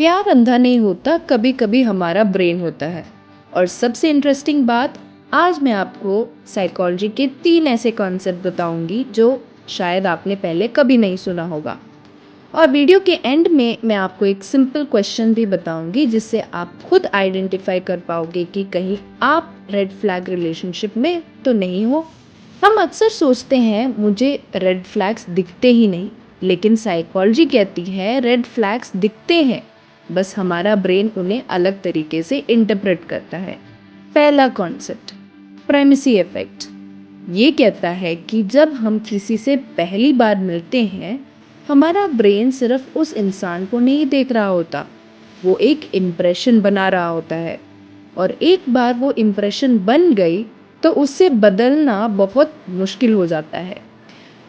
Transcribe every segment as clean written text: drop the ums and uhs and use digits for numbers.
प्यार अंधा नहीं होता, कभी कभी हमारा ब्रेन होता है। और सबसे इंटरेस्टिंग बात, आज मैं आपको साइकोलॉजी के 3 ऐसे कॉन्सेप्ट बताऊंगी जो शायद आपने पहले कभी नहीं सुना होगा। और वीडियो के एंड में मैं आपको एक सिंपल क्वेश्चन भी बताऊंगी जिससे आप खुद आइडेंटिफाई कर पाओगे कि कहीं आप रेड फ्लैग रिलेशनशिप में तो नहीं हो। हम अक्सर सोचते हैं मुझे रेड फ्लैग्स दिखते ही नहीं, लेकिन साइकोलॉजी कहती है रेड फ्लैग्स दिखते हैं, बस हमारा ब्रेन उन्हें अलग तरीके से इंटरप्रेट करता है। पहला कॉन्सेप्ट, प्राइमेसी इफेक्ट। ये कहता है कि जब हम किसी से पहली बार मिलते हैं, हमारा ब्रेन सिर्फ उस इंसान को नहीं देख रहा होता, वो एक इम्प्रेशन बना रहा होता है। और एक बार वो इम्प्रेशन बन गई तो उससे बदलना बहुत मुश्किल हो जाता है।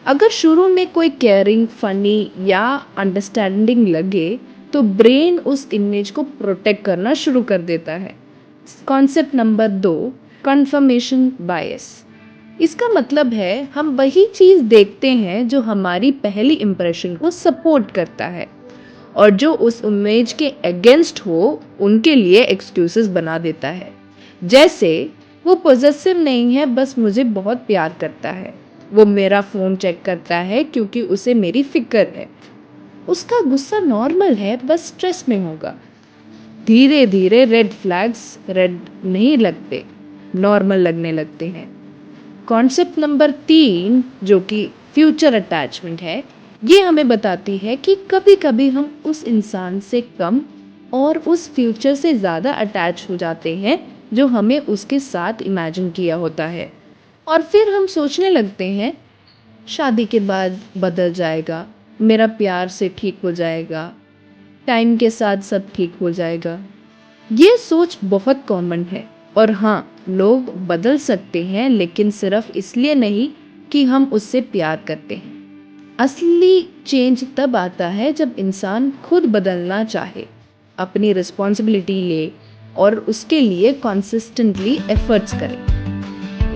अगर शुरू में कोई केयरिंग, फनी या अंडरस्टैंडिंग लगे तो ब्रेन उस इमेज को प्रोटेक्ट करना शुरू कर देता है। Concept number 2, confirmation bias. इसका मतलब है हम वही चीज़ देखते हैं जो हमारी पहली इम्प्रेशन को सपोर्ट करता है, और जो उस इमेज के अगेंस्ट हो उनके लिए एक्सक्यूजेस बना देता है। जैसे वो पॉजेसिव नहीं है, बस मुझे बहुत प्यार करता है। वो मेरा फ़ोन चेक करता है क्योंकि उसे मेरी फिक्र है। उसका गुस्सा नॉर्मल है, बस स्ट्रेस में होगा। धीरे धीरे रेड फ्लैग्स रेड नहीं लगते, नॉर्मल लगने लगते हैं। कॉन्सेप्ट नंबर 3, जो कि फ्यूचर अटैचमेंट है, ये हमें बताती है कि कभी कभी हम उस इंसान से कम और उस फ्यूचर से ज़्यादा अटैच हो जाते हैं जो हमें उसके साथ इमेजिन किया होता है। और फिर हम सोचने लगते हैं शादी के बाद बदल जाएगा, मेरा प्यार से ठीक हो जाएगा, टाइम के साथ सब ठीक हो जाएगा। ये सोच बहुत कॉमन है। और हाँ, लोग बदल सकते हैं, लेकिन सिर्फ इसलिए नहीं कि हम उससे प्यार करते हैं। असली चेंज तब आता है जब इंसान खुद बदलना चाहे, अपनी रिस्पॉन्सिबिलिटी ले और उसके लिए कंसिस्टेंटली एफर्ट्स करे।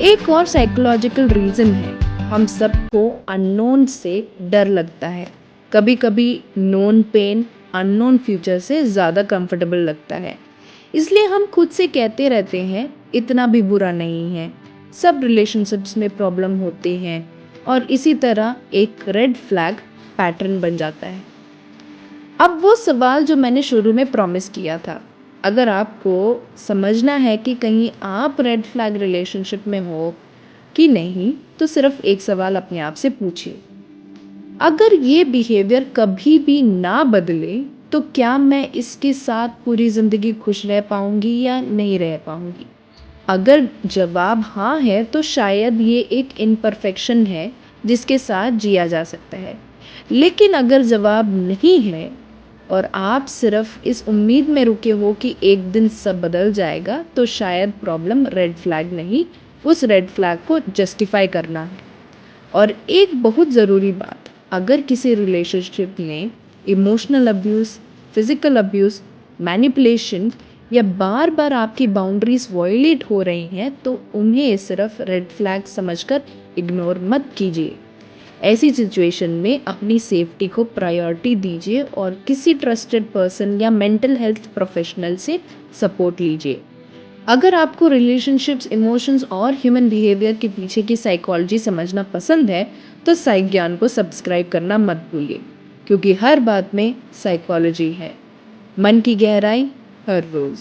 एक और साइकोलॉजिकल रीज़न है, हम सबको अननोन से डर लगता है। कभी कभी नोन पेन अननोन फ्यूचर से ज़्यादा कंफर्टेबल लगता है, इसलिए हम खुद से कहते रहते हैं इतना भी बुरा नहीं है, सब रिलेशनशिप्स में प्रॉब्लम होते हैं। और इसी तरह एक रेड फ्लैग पैटर्न बन जाता है। अब वो सवाल जो मैंने शुरू में प्रॉमिस किया था, अगर आपको समझना है कि कहीं आप रेड फ्लैग रिलेशनशिप में हो कि नहीं, तो सिर्फ एक सवाल अपने आप से पूछिए, अगर ये बिहेवियर कभी भी ना बदले तो क्या मैं इसके साथ पूरी ज़िंदगी खुश रह पाऊंगी या नहीं रह पाऊंगी। अगर जवाब हाँ है तो शायद ये एक इम्परफेक्शन है जिसके साथ जिया जा सकता है। लेकिन अगर जवाब नहीं है और आप सिर्फ इस उम्मीद में रुके हो कि एक दिन सब बदल जाएगा, तो शायद प्रॉब्लम रेड फ्लैग नहीं, उस रेड फ्लैग को जस्टिफाई करना है। और एक बहुत ज़रूरी बात, अगर किसी रिलेशनशिप में emotional abuse, physical abuse, manipulation या बार बार आपकी बाउंड्रीज वॉयलेट हो रही हैं, तो उन्हें सिर्फ रेड फ्लैग समझकर इग्नोर मत कीजिए। ऐसी सिचुएशन में अपनी सेफ्टी को प्रायोरिटी दीजिए और किसी ट्रस्टेड पर्सन या मेंटल हेल्थ प्रोफेशनल से सपोर्ट लीजिए। अगर आपको रिलेशनशिप्स, इमोशंस और ह्यूमन बिहेवियर के पीछे की साइकोलॉजी समझना पसंद है, तो साइक ज्ञान को सब्सक्राइब करना मत भूलिए, क्योंकि हर बात में साइकोलॉजी है। मन की गहराई हर रोज़।